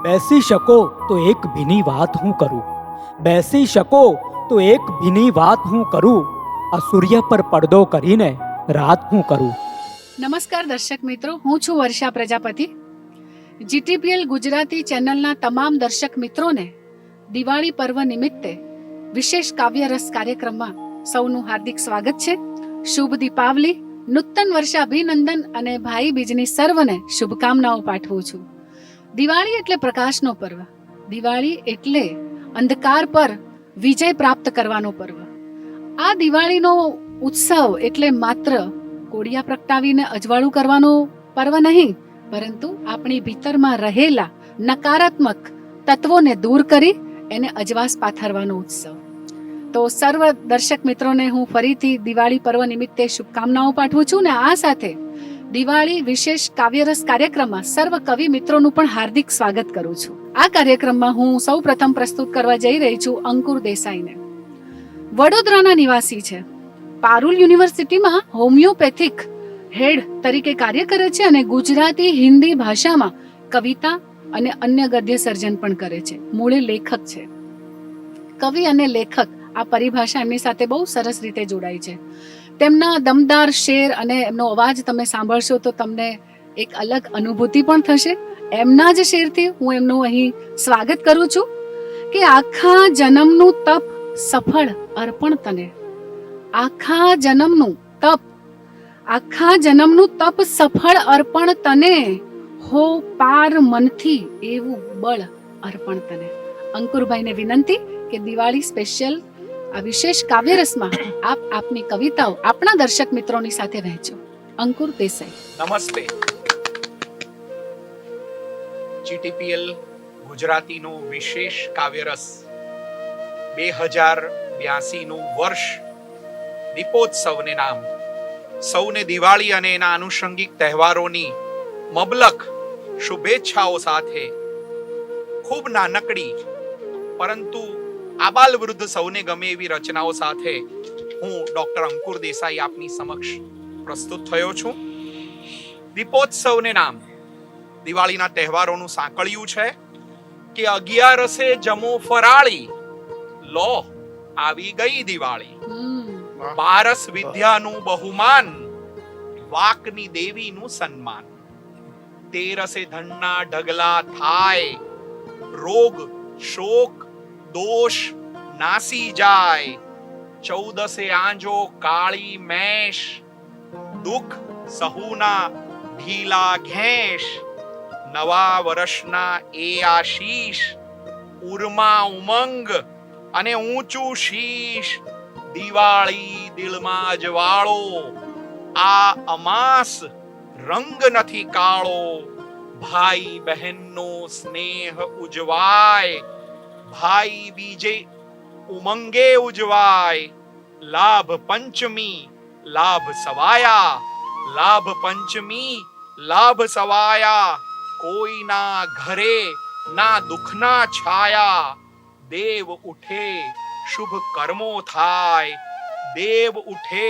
બેસી શકો તો એક ભીની વાત હું કરું, બેસી શકો તો એક ભીની વાત હું કરું, આ સૂર્ય પર પડદો કરીને રાત હું કરું. નમસ્કાર દર્શક મિત્રો, હું છું વર્ષા પ્રજાપતિ. જીટીપીએલ ગુજરાતી ચેનલના તમામ દર્શક મિત્રોને દિવાળી પર્વ નિમિત્તે વિશેષ કાવ્યરસ કાર્યક્રમમાં સૌનું હાર્દિક સ્વાગત છે. શુભ દીપાવલી, નૂતન વર્ષ અભિનંદન અને ભાઈ બીજની સર્વને શુભકામનાઓ પાઠવું છું. દિવાળી એટલે પ્રકાશનો પર્વ. દિવાળી એટલે અંધકાર પર વિજય પ્રાપ્ત કરવાનો પર્વ. આ દિવાળીનો ઉત્સવ એટલે માત્ર કોડિયા પ્રગટાવીને અજવાળું કરવાનો પર્વ નહીં, પરંતુ આપણી ભીતરમાં રહેલા નકારાત્મક તત્વોને દૂર કરી એને અજવાસ પાથરવાનો ઉત્સવ. તો સર્વ દર્શક મિત્રોને હું ફરીથી દિવાળી પર્વ નિમિત્તે શુભકામનાઓ પાઠવું છું ને આ સાથે દિવાળી વિશેષ કાવ્યરસ કાર્યક્રમમાં સર્વ કવિ મિત્રોનું પણ હાર્દિક સ્વાગત કરું છું. આ કાર્યક્રમમાં હું સૌ પ્રથમ પ્રસ્તુત કરવા જઈ રહી છું અંકુર દેસાઈને. વડોદરાના નિવાસી છે. પારુલ યુનિવર્સિટીમાં હોમિયોપેથિક હેડ તરીકે કાર્ય કરે છે અને ગુજરાતી હિન્દી ભાષામાં કવિતા અને અન્ય ગદ્ય સર્જન પણ કરે છે. મૂળે લેખક છે. કવિ અને લેખક આ પરિભાષા એમની સાથે બહુ સરસ રીતે જોડાય છે. તેમના દમદાર શેર અને એમનો અવાજ તમે સાંભળશો તો તમને એક અલગ અનુભૂતિ પણ થશે. એમના જ શેરથી હું એમનું અહીં સ્વાગત કરું છું કે આખા જન્મનું તપ સફળ અર્પણ તને. આખા જન્મનું તપ સફળ અર્પણ તને, હો પાર મનથી એવું બળ અર્પણ તને. અંકુરભાઈને વિનંતી કે દિવાળી સ્પેશિયલ આ વિશેષ કાવ્યરસમાં આપ આપની કવિતાઓ આપણા દર્શક મિત્રોની સાથે વહેંચો. અંકુર દેસાઈ. નમસ્તે. જીટીપીએલ ગુજરાતીનું વિશેષ કાવ્યરસ 2082 નું વર્ષ, દીપોત્સવને નામ. સૌને દિવાળી અને એના આનુષંગિક તહેવારોની મબલક શુભેચ્છાઓ સાથે ખૂબ નાનકડી પરંતુ આબાલ વૃદ્ધ સૌને ગમે એવી રચનાઓ સાથે હું ડોક્ટર અંકુર દેસાઈ આપની સમક્ષ પ્રસ્તુત થયો છું. દીપોત્સવને નામ દિવાળીના તહેવારોનું સાંકળિયું છે કે 11 જમો ફરાળી, લો આવી ગઈ દિવાળી. 12 વિદ્યાનું બહુમાન, વાકની દેવીનું સન્માન. 13 ધનના ઢગલા થાય, રોગ શોક દોષ નાસી જાય. 14 આંજો કાળી મેષ, દુઃખ સહુના ઢીલા ઘેંશ. નવા વર્ષના એ આશીષ, ઉર્મા ઉમંગ અને ઊંચું શીશ. દિવાળી દિલમાં અજવાળો, આ અમાસ રંગ નથી કાળો. ભાઈ બહેનનો સ્નેહ ઉજવાય, ભાઈ બીજે ઉમંગે ઉજવાય. લાભ પંચમી લાભ સવાયા, લાભ પંચમી લાભ સવાયા. કોઈના ઘરે ના દુઃખના છાયા. દેવ ઉઠે શુભ કર્મો થાય, દેવ ઉઠે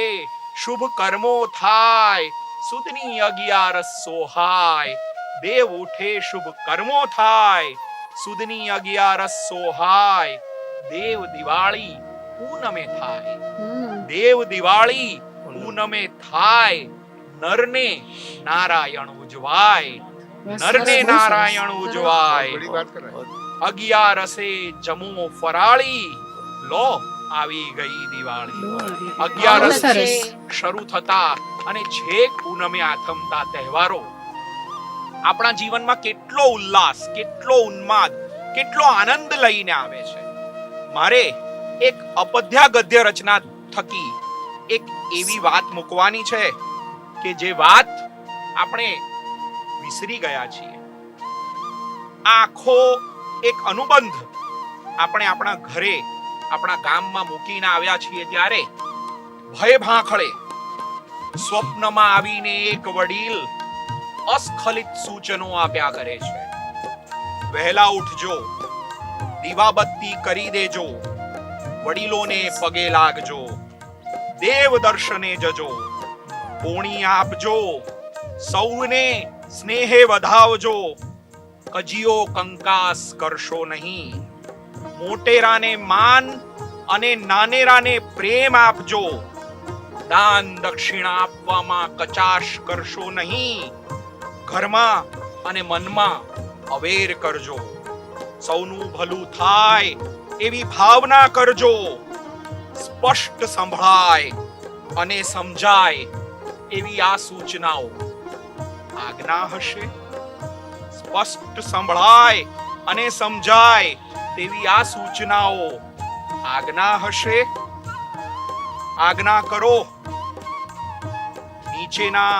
શુભ કર્મો થાય. સુદની 11 સોહાય, દેવ ઉઠે શુભ કર્મો થાય. સુદની 11 સોહાય. દેવ દિવાળી પૂનમે થાય, દેવ દિવાળી પૂનમે થાય. નરને નારાયણ ઉજવાય, નરને નારાયણ ઉજવાય. 11 જમો ફરાળી, લો આવી ગઈ દિવાળી. 11 શરૂ થતા અને છેક પૂનમે આથમતા તહેવારો આપણા જીવનમાં કેટલો ઉલ્લાસ, કેટલો ઉન્માદ, કેટલો આનંદ લઈને આવે છે. મારે એક અપદ્યા ગદ્ય રચના થકી એક એવી વાત મૂકવાની છે કે જે વાત આપણે વિસરી ગયા છીએ. આખો એક અનુબંધ આપણે આપણા ઘરે, આપણા ગામમાં મૂકીને આવ્યા છીએ ત્યારે ભય ભાંખળે સ્વપ્નમાં આવીને એક વડીલ અસ્ખલિત સૂચનો આપ્યા કરે છે. વહેલા ઉઠજો, દીવાબત્તી કરી દેજો, વડીલોને પગે લાગજો, દેવ દર્શને જજો, પોણી આપજો, સૌને સ્નેહે વધાવજો. કજિયો કંકાસ કરશો નહીં. મોટેરાને માન અને નાનેરાને પ્રેમ આપજો. દાન દક્ષિણા આપવામાં કચાશ કરશો નહીં. ઘરમાં અને મનમાં અવેર કરજો. સૌનું ભલું થાય એવી ભાવના કરજો. સ્પષ્ટ સંભળાય અને સમજાય એવી આ સૂચનાઓ આજ્ઞા હશે. સ્પષ્ટ સંભળાય અને સમજાય તેવી આ સૂચનાઓ આજ્ઞા હશે. આજ્ઞા કરો. નીચેના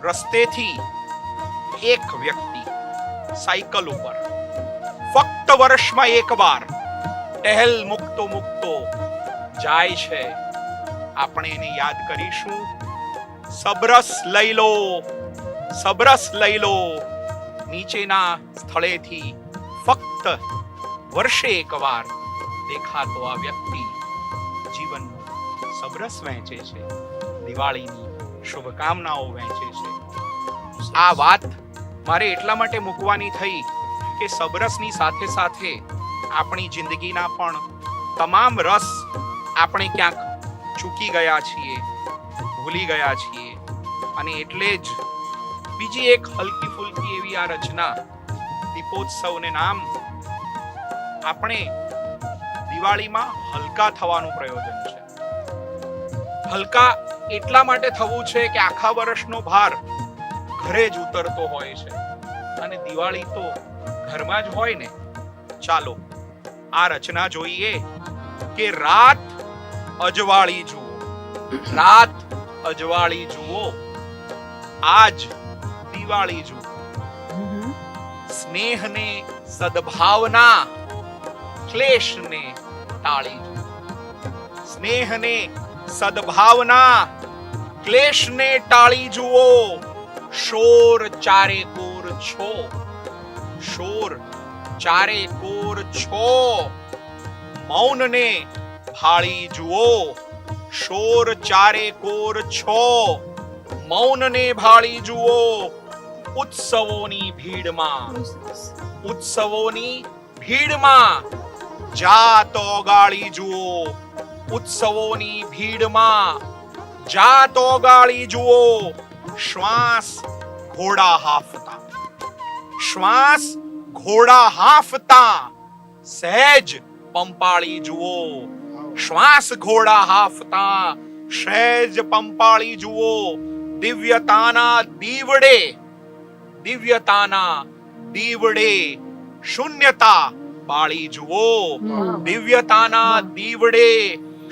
રસ્તેથી એક વ્યક્તિ સાયકલ ઉપર ફક્ત વર્ષમાં એકવાર ટહેલ મુકતો મુકતો જાય છે. આપણે એને યાદ કરીશું. સબરસ લઈ લો, સબરસ લઈ લો. નીચેના સ્થળેથી ફક્ત વર્ષે એકવાર દેખાતો આ વ્યક્તિ જીવનનું સબરસ વહેંચે છે. દિવાળીની શુભકામનાઓ વહેંચે છે. આ વાત મારે એટલા માટે મૂકવાની થઈ કે સબરસની સાથે સાથે આપણી જિંદગીના પણ તમામ રસ આપણે ક્યાંક ચૂકી ગયા છીએ, ભૂલી ગયા છીએ. અને એટલે જ બીજી એક હલકી ફુલકી એવી આ રચના દીપોત્સવને નામ આપણે દિવાળીમાં હલકા થવાનું પ્રયોજન છે. હલકા એટલા માટે થવું છે કે આખા વર્ષનો ભાર ઘરે જ ઉતરતો હોય છે અને દિવાળી તો ઘરમાં જ હોય ને. ચાલો આ રચના જોઈએ કે રાત અજવાળી જુઓ, રાત અજવાળી જુઓ, આજ દિવાળી જુઓ. સ્નેહને સદભાવના, ક્લેશને ટાળી જુઓ. સ્નેહને સદભાવના, ક્લેશને ટાળી જુઓ. શોર ચારે કોર છો, શોર ચારે કોર છો. મૌનને ભાળી જુઓ. શોર ચારે કોર છો, મૌનને ભાળી જુઓ. ઉત્સવોની ભીડમાં, ઉત્સવોની ભીડમાં જાત ઓગાળી જુઓ. ઉત્સવોની ભીડમાં જાત ઓગાળી જુઓ. શ્વાસ ઘોડા હાંફતા, શ્વાસ ઘોડા હાંફતા સહેજ પંપાળી જુઓ. શ્વાસ ઘોડા હાંફતા સહેજ પંપાળી જુઓ. દિવ્યતાના દીવડે, દિવ્યતાના દીવડે શૂન્યતા બાળી જુઓ. દિવ્યતાના દીવડે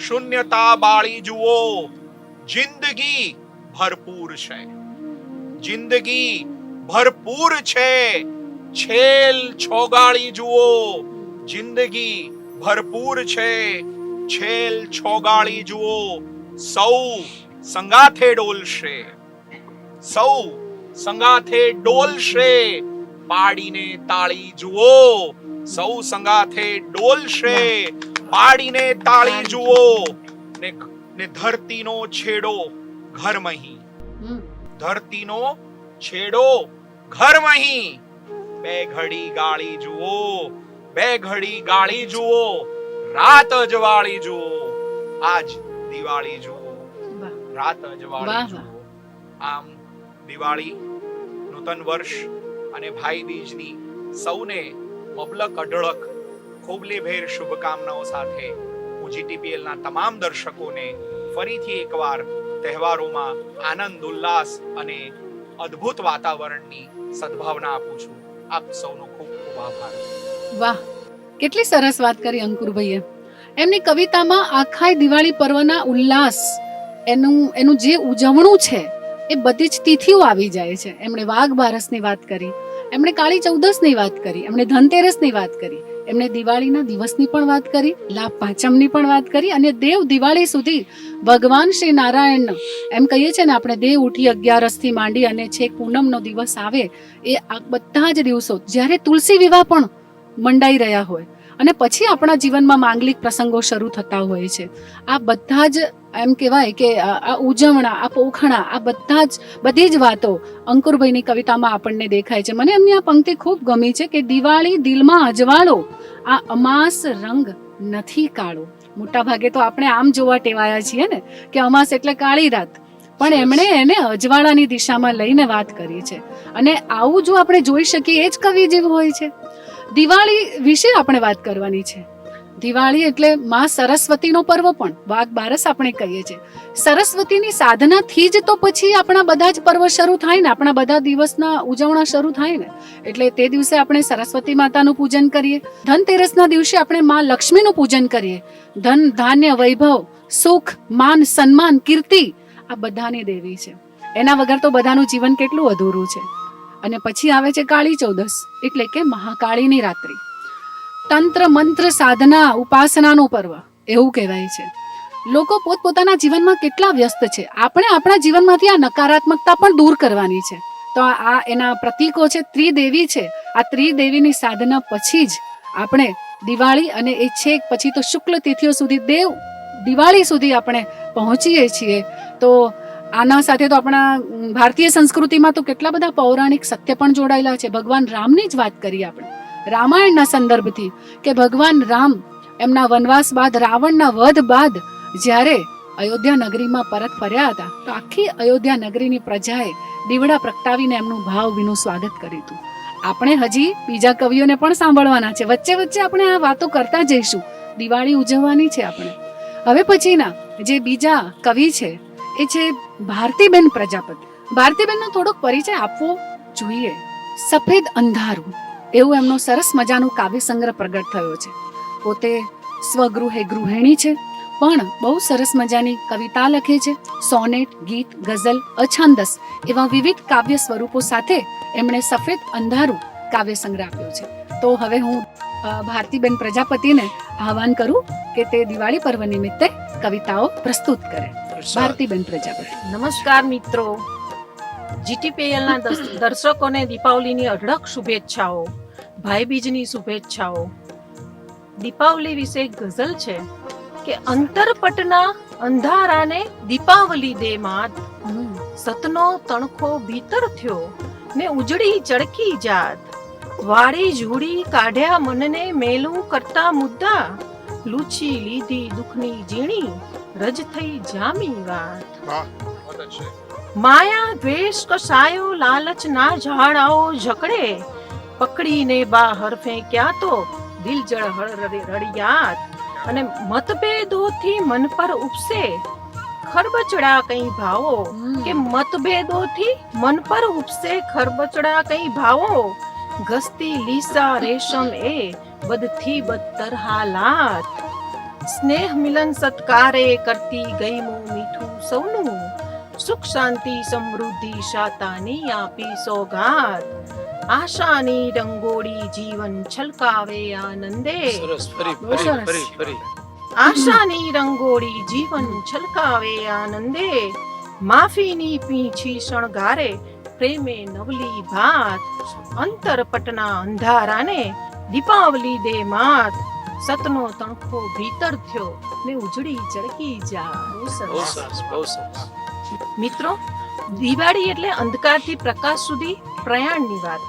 શૂન્યતા બાળી જુઓ. જિંદગી ભરપૂર છે, જિંદગી ભરપૂર છે. છેલ છોગાળી જુઓ. જિંદગી ભરપૂર છે, છેલ છોગાળી જુઓ. સૌ સંગાથે ડોલશે, સૌ સંગાથે ડોલશે. પાડીને તાળી જુઓ. સૌ સંગાથે ડોલશે, પાડીને તાળી જુઓ. ને ધરતીનો છેડો ઘરમહી, ધરતીનો છેડો ઘરમહી. બે ઘડી ગાળી જુઓ, બે ઘડી ગાળી જુઓ. રાત અજવાળી જુઓ. આજ દિવાળી જુઓ, રાત અજવાળી જુઓ. આમ દિવાળી, નૂતન વર્ષ અને ભાઈ બીજની સૌને મબલક અઢળક ખોબલેભેર શુભકામનાઓ સાથે હું GTPL ના તમામ દર્શકોને ફરીથી એકવાર તહેવારોમાં આનંદ, ઉલ્લાસ અને અદ્ભુત વાતાવરણની સદભાવના આપું છું. આપ સૌનો ખૂબ ખૂબ આભાર. વાહ, કેટલી સરસ વાત કરી અંકુરભાઈએ. એમની કવિતામાં આખા દિવાળી પર્વના ઉલ્લાસ, એનું જે ઉજવણું છે એ બધી જ તિથિઓ આવી જાય છે. એમણે વાઘ બારસની વાત કરી, એમણે કાળી ચૌદસની વાત કરી, એમણે ધનતેરસની વાત કરી, એમણે દિવાળીના દિવસની પણ વાત કરી, લાભ પાંચમની પણ વાત કરી, અને દેવ દિવાળી સુધી ભગવાન શ્રી નારાયણ, એમ કહીએ છીએ ને આપણે, દેવ ઉઠી 11 માંડી અને છેક પૂનમનો દિવસ આવે, એ બધા જ દિવસો, જ્યારે તુલસી વિવાહ પણ મંડાઈ રહ્યા હોય અને પછી આપણા જીવનમાં માંગલિક પ્રસંગો શરૂ થતા હોય છે, આ બધા જ એમ કહેવાય કે આ ઉજવણા, આ પોખણા, આ બધી જ વાતો અંકુરભાઈની કવિતામાં આપણને દેખાય છે. મને એમની આ પંક્તિ ખૂબ ગમી છે કે દિવાળી દિલમાં અજવાળો, આ અમાસ રંગ નથી કાળો. મોટા ભાગે તો આપણે આમ જોવા ટેવાયા છીએ ને કે અમાસ એટલે કાળી રાત, પણ એમણે એને અજવાળાની દિશામાં લઈને વાત કરી છે. અને આવું જો આપણે જોઈ શકીએ એ જ કવિ જેવું હોય છે. દિવાળી વિશે આપણે વાત કરવાની છે. દિવાળી એટલે માં સરસ્વતીનો પર્વ પણ વાઘ બારસ આપણે કહીએ છીએ. સરસ્વતીની સાધનાથી જ તો પછી આપણા બધા જ પર્વ શરૂ થાય ને, આપણા બધા દિવસના ઉજવણા શરૂ થાય ને. એટલે તે દિવસે આપણે સરસ્વતી માતાનું પૂજન કરીએ. ધનતેરસના દિવસે આપણે માં લક્ષ્મીનું પૂજન કરીએ. ધન, ધાન્ય, વૈભવ, સુખ, માન, સન્માન, કીર્તિ આ બધાની દેવી છે. એના વગર તો બધાનું જીવન કેટલું અધૂરું છે. અને પછી આવે છે કાળી ચૌદસ એટલે કે મહાકાળીની રાત્રિ. તંત્ર, મંત્ર, સાધના, ઉપાસનાનું પર્વ એવું કહેવાય છે. લોકો પોતપોતાના જીવનમાં કેટલા વ્યસ્ત છે. આપણે આપણા જીવનમાંથી આ નકારાત્મકતા પણ દૂર કરવાની છે. તો આ એના પ્રતીકો છે, ત્રિદેવી છે. આ ત્રિદેવીની સાધના પછી જ આપણે દિવાળી અને એ છેક પછી તો શુક્લ તિથિઓ સુધી દિવાળી સુધી આપણે પહોંચીએ છીએ. તો આના સાથે તો આપણા ભારતીય સંસ્કૃતિમાં તો કેટલા બધા પૌરાણિક સત્ય પણ જોડાયેલા છે. ભગવાન રામની જ વાત કરીએ આપણે રામાયણના સંદર્ભથી કે ભગવાન રામ એમના વનવાસ બાદ, રાવણના વધ બાદ જ્યારે અયોધ્યા નગરીમાં પરત ફર્યા હતા તો આખી અયોધ્યા નગરીની પ્રજાએ દીવડા પ્રગટાવીને એમનું ભાવભીનું સ્વાગત કર્યું હતું. આપણે હજી બીજા કવિઓને પણ સાંભળવાના છે. વચ્ચે વચ્ચે આપણે આ વાતો કરતા જઈશું. દિવાળી ઉજવવાની છે આપણે. હવે પછીના જે બીજા કવિ છે એ છે ભારતીબેન પ્રજાપતિ. ભારતીબેનનો થોડોક પરિચય આપવો જોઈએ. સફેદ અંધારું એવું એમનો સરસ મજાનું કાવ્ય સંગ્રહ પ્રગટ થયો છે. પોતે સ્વગૃહે ગૃહિણી છે, પણ બહુ સરસ મજાની કવિતા લખે છે. સોનેટ, ગીત, ગઝલ, અછાંદસ એવા વિવિધ કાવ્ય સ્વરૂપો સાથે એમણે સફેદ અંધારું કાવ્ય સંગ્રહ આપ્યો છે. તો હવે હું ભારતીબેન પ્રજાપતિને આહવાન કરું કે તે દિવાળી પર્વ નિમિત્તે કવિતાઓ પ્રસ્તુત કરે. ભારતીબેન પ્રજાપતિ. નમસ્કાર મિત્રો, GTPL ના દર્શકોને દીપાવલીની અઢળક શુભેચ્છાઓ, ભાઈબીજની શુભેચ્છાઓ. દીપાવલી વિશે એક ગઝલ છે કે અંતરપટના અંધારાને દીપાવલી દે માત, સતનો તણખો ભીતર થયો ને ઉજળી ચળકી જાત, વાળી ઝૂડી કાઢ્યા મનને મેલું કરતા મુદ્દા, લૂછી લીધી દુઃખની ઝીણી રજ થઈ જામી વાત. માયા દ્વેષ કસાયો લાલચ ના ઝાડાઓ ઝકડે, પકડીને બહાર ફેંક્યા તો દિલ જળ રડિયાત, અને મતભેદોથી મન પર ઉપસે ખરબચડા કઈ ભાવો, કે મતભેદોથી મન પર ઉપસે ખરબચડા કઈ ભાવો, ગસ્તી લીસા રેશમ એ બદથી બદતર હાલાત, સ્નેહ મિલન સત્કારે કરતી ગઈ મો મીઠું સૌનું, સુખ શાંતિ સમૃદ્ધિ શાતાની આપી સોગાત, આશાની રંગોળી જીવન છલકાવે આનંદે, આશાની રંગોળી જીવન છલકાવે આનંદે, માફીની પીંછી શણગારે પ્રેમે નવલી ભાત, અંતરપટના અંધારાને દીપાવલી દે માત, સતનો તણખો ભીતર થયો ને ઉજળી ચળકી જા. મિત્રો, દિવાળી એટલે અંધકારથી પ્રકાશ સુધી પ્રયાણની વાત.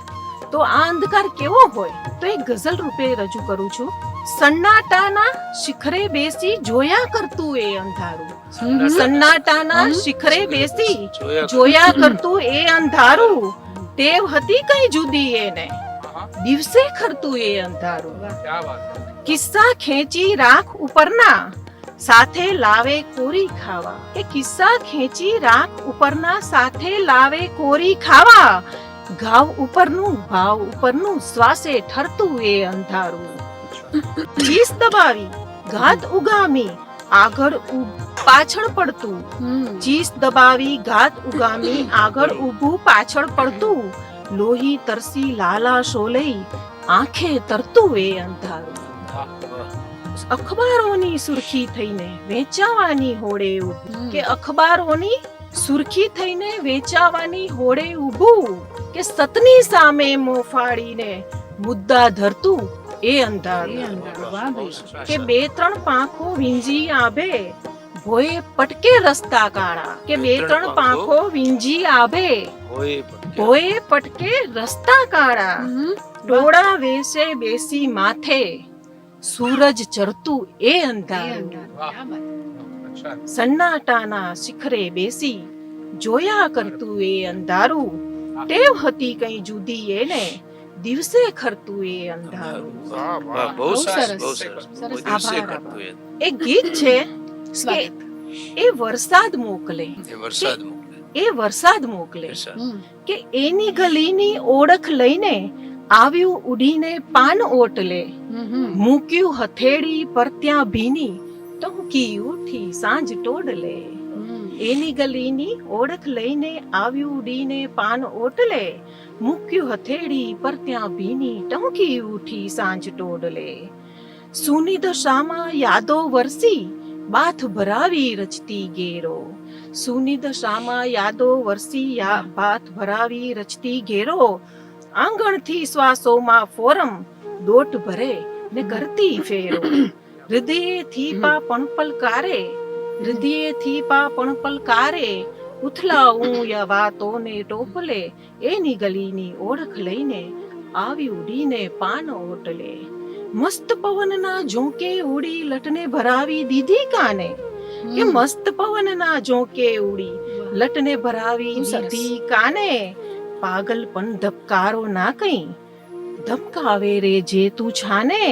તો આ અંધકાર કેવો હોય તો એક ગઝલ રૂપે રજૂ કરું છું. સન્નાટાના શિખરે બેસી જોયા કરતું એ અંધારું, સન્નાટાના શિખરે બેસી જોયા કરતું એ અંધારું, ટેવ હતી કઈ જુદી એને દિવસે ખરતું એ અંધારું, કિસ્સા ખેંચી રાખ ઉપરના સાથે લાવે કોરી ખાવા, કે કિસ્સા ખેંચી રાખ ઉપરના સાથે લાવે કોરી ખાવા, ઘાવ ઉપરનું ભાવ ઉપરનું શ્વાસે ઠરતું એ અંધારું, ચીસ દબાવી ઘાત ઉગામી આગળ પાછળ પડતું, ચીસ દબાવી ઘાત ઉગામી આગળ ઊભું પાછળ પડતું, લોહી તરસી લાલા શોલઈ આંખે તરતું એ અંધારું, અખબારોની સુરખી થઈને વેચાવાની હોડે ઊભું, કે અખબારોની સુરખી થઈને વેચાવાની હોડે ઊભું, કે સતની સામે મોફાડીને મુદ્દા ધરતું એ અંધારું, કે બે ત્રણ પાંખો વીંજી આભે ભોએ પટકે રસ્તા કાળા કે બે ત્રણ પાંખો વીંજી આભે. ભોએ પટકે રસ્તા કાળા ડોળા વેસે બેસી માથે સૂરજ ચડતું એ અંધારું. સન્નાટાના શિખરે બેસી જોયા કરતું એ અંધારું. ટેવ હતી કઈ જુદી એને દિવસે ખરતું એ અંધારું. બહુ સરસ. આભાર. એક ગીત છે સ્વાગત. એ વરસાદ મોકલે એ વરસાદ મોકલે કે એની ગલીની ઓળખ લઈને આવ્યું ઉડીને પાન ઓટલે. મૂક્યું હથેળી પર ત્યાં ભીની ટહુકી ઉઠી સાંજ ટોડલે. એની ગલીની ઓળખ લઈને આવ્યું ઉડીને પાન ઓટલે. મૂક્યું હથેળી પર ત્યાં ભીની ટહુકી ઉઠી સાંજ ટોડલે. સૂની દશામાં યાદો વરસી બાથ ભરાવી રચતી ઘેરો. સૂની દશામાં યાદો વરસી બાથ ભરાવી રચતી ઘેરો. આંગણથી શ્વાસોમાં ફોરમ દોટ ભરે ને કરતી ફેરો. હૃદયેથી પા પણ પલકારે હૃદયેથી પા પણ પલકારે. ઉથલાવું યા વાતોને ટોપલે. એની ગલીની ઓળખ લઈને આવી ઉડીને પાન ઓટલે. મસ્ત પવનના ઝોંકે ઉડી લટને ભરાવી દીધી કાને. કે મસ્ત પવનના ઝોંકે ઉડી લટને ભરાવી દીધી કાને. પાગલ પણ ધબકારો ના કઈ ધબકાવે રે જે તું છાને.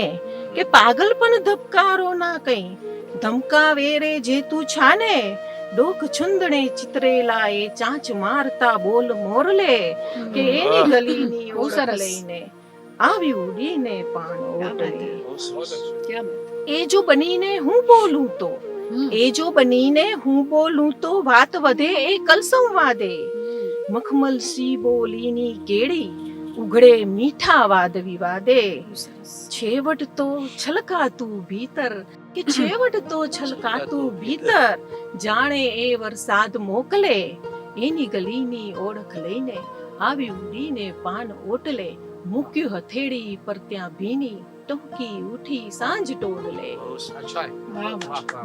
કે પાગલ પણ ધબકારો ના કઈ ધમકાવે રે જે તું છાને. ડોક છુંદણે ચિતરેલા એ ચાંચ મારતા બોલ મોરલે. કે એની ગલીની ઓળખ લઈને આવી ઉડીને પાન ઓટલે. એ જો બનીને હું બોલું તો એ જો બનીને હું બોલું તો વાત વધે એ કલસંવાદે. મખમલસી બોલીની કેળી ઉઘડે મીઠા વાદ વિવાદે. છેવટ તો છલકાતું ભીતર કે છેવટ તો છલકાતું ભીતર. જાણે એ વરસાદ મોકલે. એની ગલીની ઓળખ લઈને આવી ઉડીને પાન ઓટલે. મૂક્યું હથેળી પર ત્યાં ભીની ટહુકી ઉઠી સાંજ ટોડલે.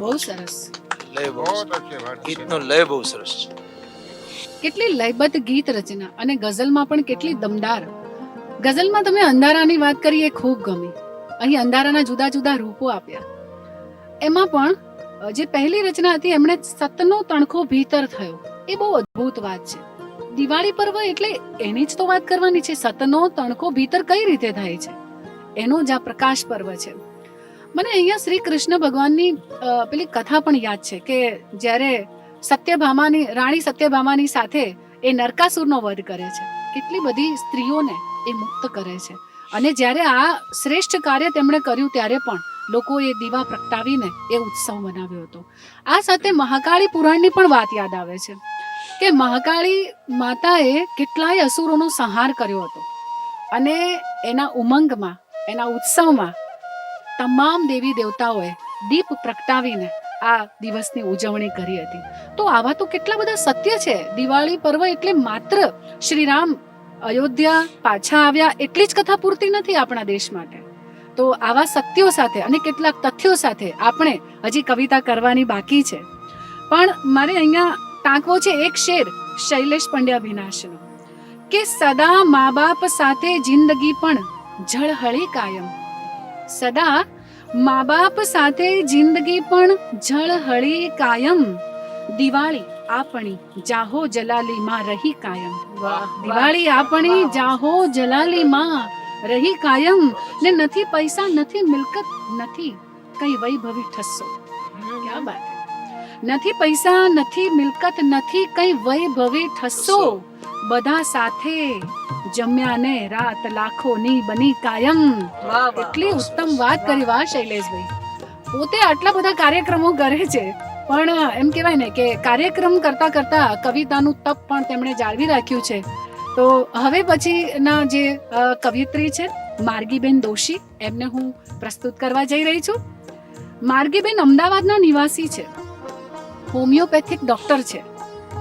બહુ સરસ. ગીતનો લય બહુ સરસ છે. કેટલી લયબદ્ધ ગીત રચના અને ગઝલમાં પણ કેટલી દમદાર. ગઝલમાં તમે અંધારાની વાત કરી એ ખૂબ ગમી. અહીં અંધારાના જુદા જુદા રૂપો આપ્યા. એમાં પણ જે પહેલી રચના હતી એમણે સતનો તણખો ભીતર થયો એ બહુ અદ્ભુત વાત છે. દિવાળી પર્વ એટલે એની જ તો વાત કરવાની છે. સતનો તણખો ભીતર કઈ રીતે થાય છે એનો જ આ પ્રકાશ પર્વ છે. મને અહીંયા શ્રી કૃષ્ણ ભગવાનની પેલી કથા પણ યાદ છે કે જ્યારે સત્યભામાની રાણી સત્યભામાની સાથે એ નરકાસુરનો વધ કરે છે. કેટલી બધી સ્ત્રીઓને એ મુક્ત કરે છે. અને જ્યારે આ શ્રેષ્ઠ કાર્ય તેમણે કર્યું ત્યારે પણ લોકોએ દીવા પ્રગટાવીને એ ઉત્સવ મનાવ્યો હતો. આ સાથે મહાકાળી પુરાણની પણ વાત યાદ આવે છે કે મહાકાળી માતાએ કેટલાય અસુરોનો સંહાર કર્યો હતો અને એના ઉમંગમાં એના ઉત્સવમાં તમામ દેવી દેવતાઓએ દીપ પ્રગટાવીને આ દિવસની ઉજવણી કરી હતી. તો આવા તો કેટલા બધા સત્ય છે. દિવાળી પર્વ એટલે માત્ર શ્રીરામ અયોધ્યા પાછા આવ્યા એટલી જ કથા પૂરતી નથી આપણા દેશ માટે. તો આવા સત્યો સાથે અને કેટલાક તથ્યો સાથે આપણે હજી કવિતા કરવાની બાકી છે. પણ મારે અહીંયા ટાંકવો છે એક શેર શૈલેષ પંડ્યા વિનાશનો કે સદા મા બાપ સાથે જિંદગી પણ ઝળહળી કાયમ. સદા મા બાપ સાથે જિંદગી પણ ઝળહળી કાયમ. દિવાળી આપણી જાહો જલાલી માં રહી કાયમ. દિવાળી આપણી જાહો જલાલી માં રહી કાયમ. ને નથી પૈસા નથી મિલકત નથી કઈ વૈભવી ઠસ્સો. ક્યા બાત. નથી પૈસા નથી મિલકત નથી કઈ વૈભવી ઠસ્સો. બધા સાથે જમ્યા ને રાત લાખોની બની કાયમ. એટલી ઉત્તમ વાત કરી. વાહ શૈલેષભાઈ. પોતે આટલા બધા કાર્યક્રમો કરે છે પણ એમ કહેવાય ને કે કાર્યક્રમ કરતા કરતા કવિતાનું તપ પણ તેમણે જાળવી રાખ્યું છે. તો હવે પછીના જે કવિયત્રી છે માર્ગીબેન દોશી એમને હું પ્રસ્તુત કરવા જઈ રહી છું. માર્ગીબેન અમદાવાદના નિવાસી છે. હોમિયોપેથિક ડોક્ટર છે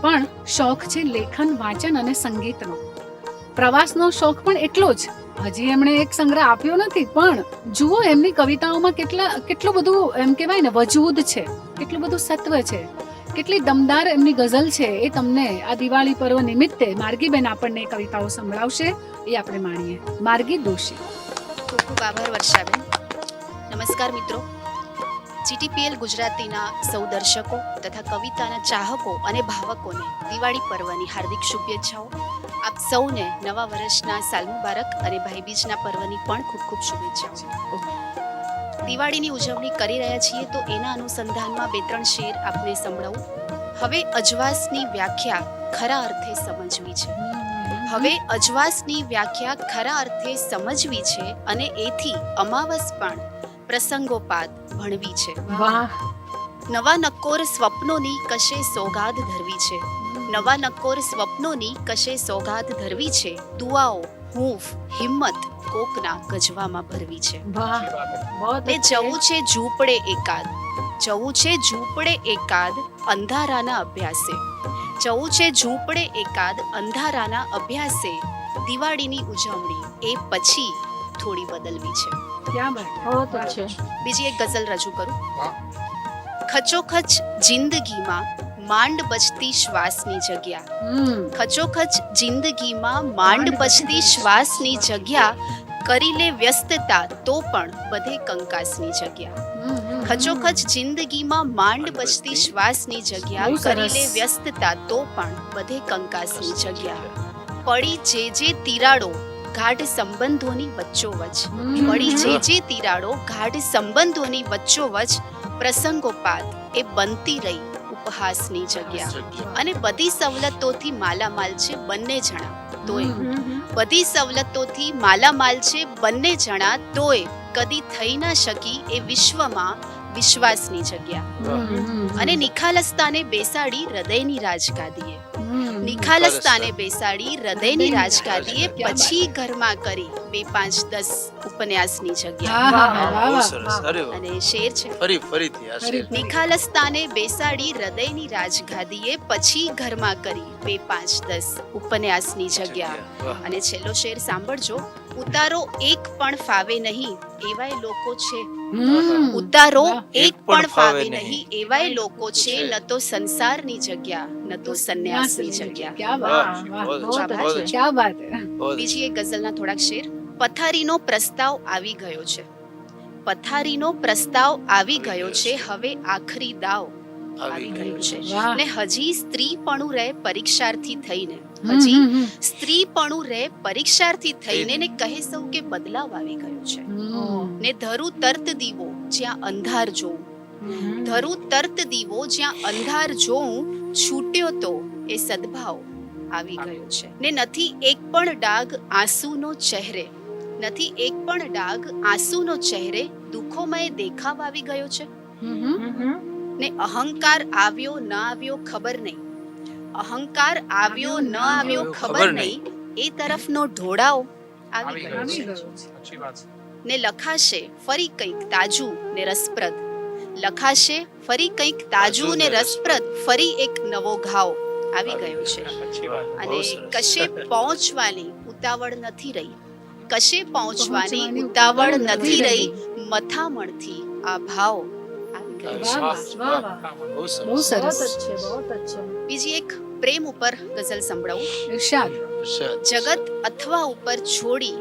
પણ શોખ છે લેખન વાંચન અને સંગીતનો. પ્રવાસનો શોખ પણ એટલો જ હજી એમણે એક સંગ્રહ આપ્યો નથી, પણ જુઓ એમની કવિતાઓમાં કેટલું બધું એમ કહેવાય ને વજૂદ છે, કેટલું બધું સત્વ છે, કેટલી દમદાર એમની ગઝલ છે. એ તમને આ દિવાળી પર્વ નિમિત્તે માર્ગીબેન આપણને કવિતાઓ સંભળાવશે, એ આપણે માણીએ. માર્ગી દોશી. ખૂબ ખૂબ આભાર વર્ષાબેન. નમસ્કાર મિત્રો. જીટીપીએલ ગુજરાતીના સૌ દર્શકો તથા કવિતાના ચાહકો અને ભાવકોને દિવાળી પર્વની હાર્દિક શુભેચ્છાઓ. આપ સૌને નવા વર્ષના સાલ મુબારક અને ભાઈબીજના પર્વની પણ ખૂબ ખૂબ શુભેચ્છાઓ. દિવાળીની ઉજવણી કરી રહ્યા છીએ તો એના અનુસંધાનમાં 2-3 શેર આપને સંભળાવું. હવે અજવાસની વ્યાખ્યા ખરા અર્થે સમજવી છે. હવે અજવાસની વ્યાખ્યા ખરા અર્થે સમજવી છે અને એથી અમાવસ પણ પ્રસંગોપાત ભણવી છે. વાહ. નવા નક્કોર સ્વપ્નોની કશે સોગાદ ધરવી છે. નવા નક્કોર સ્વપ્નોની કશે સોગાદ ધરવી છે. દુઆઓ હૂંફ હિંમત કોકના ગજવામાં ભરવી છે. વાહ. બહોત ને જવું છે ઝૂંપડે એકાદ, જવું છે ઝૂંપડે એકાદ અંધારાના અભ્યાસે. જવું છે ઝૂંપડે એકાદ અંધારાના અભ્યાસે. દિવાળીની ઉજવણી એ પછી થોડી બદલવી છે. ક્યાં બાત. બહોત અચ્છે. બીજી એક ગઝલ રજૂ કરું. ખચોખચ જિંદગીમાં માંડ બચતી શ્વાસની જગ્યા. ખચોખચ જિંદગીમાં માંડ બચતી શ્વાસની જગ્યા. કરી લે વ્યસ્તતા તો પણ બધે કંકાસની જગ્યા. ખચોખચ જિંદગીમાં માંડ બચતી શ્વાસની જગ્યા. બહુ સરસ. કરી લે વ્યસ્તતા તો પણ બધે કંકાસની જગ્યા. પડી જે તિરાડો ગાઢ સંબંધોની વચ્ચોવચ. પડી જે તિરાડો ગાઢ સંબંધોની વચ્ચોવચ. પ્રસંગોપાત એ બનતી રહી ઉપહાસની જગ્યા. અને બધી સવલતોથી માલામાલ છે બંને જણા તોય. બધી સવલતોથી માલામાલ છે બંને જણા તોય કદી થઈ ના શકી એ વિશ્વમાં વિશ્વાસની જગ્યા. અને નિખાલસતાને બેસાડી હૃદયની રાજગાદીએ. નિખાલસતાને બેસાડી હૃદયની રાજગાદીએ. પછી ઘરમાં કરી 2-5-10 ઉપન્યાસની જગ્યા. બહુ સરસ. અરે વાહ. અને શેર છે. ફરીથી આ શેર. નિખાલસતાને બેસાડી હૃદયની રાજગાદીએ. પછી ઘરમાં કરી 2-5-10 ઉપન્યાસની જગ્યા. વાહ. અને છેલ્લો શેર સાંભળજો. ઉતારો એક પણ ફાવે નહીં એવાય લોકો છે. ઉતારો એક પણ ફાવે નહીં એવાય લોકો છે. ન તો સંસારની જગ્યા ન તો સંન્યાસની જગ્યા. ક્યાં વાહ. બાત. વાહ. બહુ બહુ અચ્છા, બહુ અચ્છા. અચ્છા. ક્યાં બાત. બહુ બીજી એક ગઝલના થોડાક શેર. પથારીનો પ્રસ્તાવ આવી ગયો છે. પથારીનો પ્રસ્તાવ આવી ગયો છે. હવે આખરી દાવ આવી ગયો છે. વાહ. ને હજી સ્ત્રીપણું રહે પરીક્ષાર્થી થઈને. હજી સ્ત્રીપણું રહે પરીક્ષાર્થી થઈને. ને કહે સૌ કે બદલાવ આવી ગયો છે. ને ધરું તર્ત દીવો જ્યાં અંધાર જોઉં. ધરું તર્ત દીવો જ્યાં અંધાર જોઉં. છૂટ્યો તો એ સદભાવ આવી ગયો છે. ને નથી એક પણ ડાઘ આંસુનો ચહેરે. નથી એક પણ ડાઘ આંસુનો ચહેરે. દુઃખોમય દેખાવ આવી ગયો છે. ને અહંકાર આવ્યો ન આવ્યો ખબર નહીં. અહંકાર આવ્યો ન આવ્યો ખબર નહીં. એ તરફનો ઢોળાવ આવી ગયો છે. સાચી વાત છે. ને લખાશે ફરી કંઈક તાજું ને રસપ્રદ. લખાશે ફરી કંઈક તાજું ને રસપ્રદ. ફરી એક નવો ઘાવ આવી ગયો છે. સાચી વાત. અને બહુ સરસ. કશે પહોંચવાની ઉતાવળ નથી રહી. કશે પહોંચવાની ઉતાવળ નથી રહી. મથામણથી આ ભાવ આવી ગયો છે. વાહ, વાહ, વાહ. બહુ બહુ સરસ. સરસ. બહોત અચ્છે. બહોત અચ્છે. બીજી એક પ્રેમ ઉપર ગઝલ સંભળાવું. ઇરશાદ. જગત અથવા ઉપર છોડી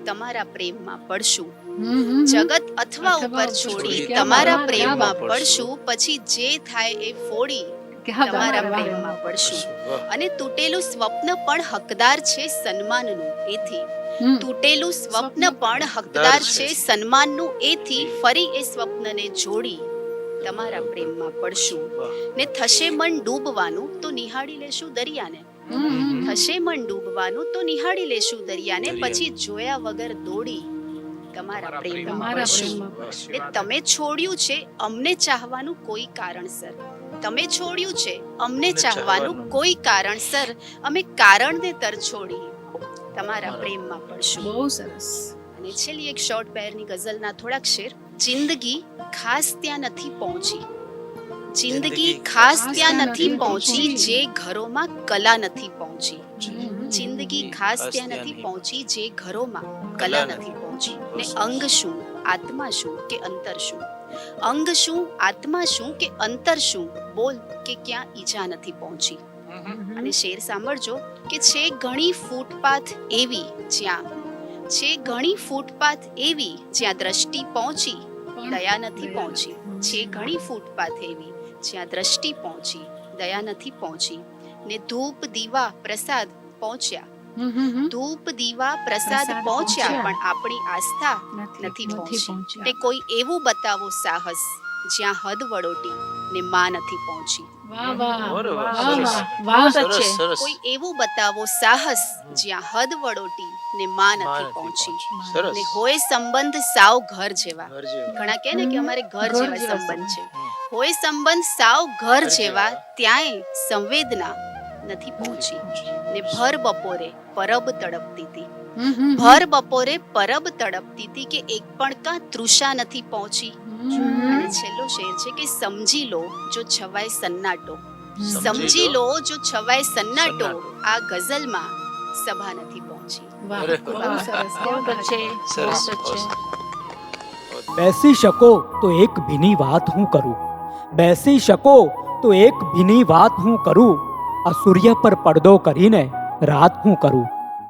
તમારા પ્રેમમાં પડશું. હમ. જગત અથવા અથવા ઉપર ઉપર છોડી છોડી. તમારા ક્યાં પ્રેમમાં બાત. પડશું. પછી જે થાય એ ફોડી ક્યાં બાત. તમારા વાહ. પ્રેમમાં પડશું. વાહ. અને તૂટેલું સ્વપ્ન પણ હકદાર છે સન્માનનું એથી. હમ. તૂટેલું સ્વપ્ન પણ હકદાર છે સન્માનનું એથી. ફરી એ સ્વપ્નને જોડી તમારા પ્રેમમાં પડશું. વાહ. ને થશે મન ડૂબવાનું તો નિહાળી લેશું દરિયાને. હમ. થશે મન ડૂબવાનું તો નિહાળી લેશું દરિયાને. દરિયાને. પછી જોયા વગર દોડી તમારા પ્રેમમાં તમારા પડશું. પ્રેમમાં ને તમે છોડ્યું છે અમને ચાહવાનું કોઈ કારણસર. તમે છોડ્યું છે અમને ચાહવાનું કોઈ કારણસર. અમે કારણને તર છોડી તમારા પ્રેમમાં પડશું. બહુ સરસ. અને છેલ્લી એક શોર્ટ પેરની ગઝલના થોડાક શેર. જિંદગી ખાસ ત્યાં નથી પહોંચી. જિંદગી ખાસ ત્યાં નથી પહોંચી. જે ઘરોમાં કલા નથી પહોંચી. જિંદગી ખાસ ત્યાં નથી પહોંચી જે ઘરોમાં કલા નથી પહોંચી. ને અંગ શું, આત્મા શું કે અંતર શું? અંગ શું, આત્મા શું કે અંતર શું? બોલ કે ક્યાં ઈજા નથી પહોંચી. અને શેર સાંભળજો કે છે ઘણી ફૂટપાથ એવી જ્યાં દ્રષ્ટિ પહોંચી દયા નથી પહોંચી. છે ઘણી ફૂટપાથ એવી જ્યાં દ્રષ્ટિ પહોંચી દયા નથી પહોંચી. ને ધૂપ દીવા પ્રસાદ પહોંચ્યા, ધૂપ દીવા પ્રસાદ પહોંચ્યા પણ આપણી આસ્થા નથી પહોંચી. ને કોઈ એવું બતાવો સાહસ જ્યાં હદ વડોટી ને માં નથી પહોંચી. વાહ વાહ અરે વાહ, વાહ સરસ. વાહ વાહ સરસ છે. સરસ. કોઈ એવું બતાવો સાહસ જ્યાં હદ વડોટી ને માં નથી પહોંચી. સરસ. ને હોય સંબંધ સાવ ઘર જેવા. ઘર જેવું. ઘણા કહે ને કે અમારે ઘર ઘર જેવા જેવા સંબંધ છે. હોય સંબંધ સાવ ઘર જેવા જેવા. ત્યાંય સંવેદના નથી પહોંચી. ને ભર બપોરે પરબ તડપતી હતી, ભર બપોરે પરબ તડપતી હતી કે એક પણ કાં તૃષા નથી પહોંચી. અને છેલ્લો શેર છે કે સમજી લો જો છવાય સન્નાટો, સમજી લો જો છવાય સન્નાટો, આ ગઝલમાં સભા નથી પહોંચી. વાહ અરે બહુ વાહ. સરસ બહુ બહુ જ છે, સરસ. બહુ જ છે. બેસી શકો તો એક ભીની વાત હું કરું, બેસી શકો તો એક ભીની વાત હું કરું, આ સૂર્ય પર પડદો કરીને રાત હું કરું.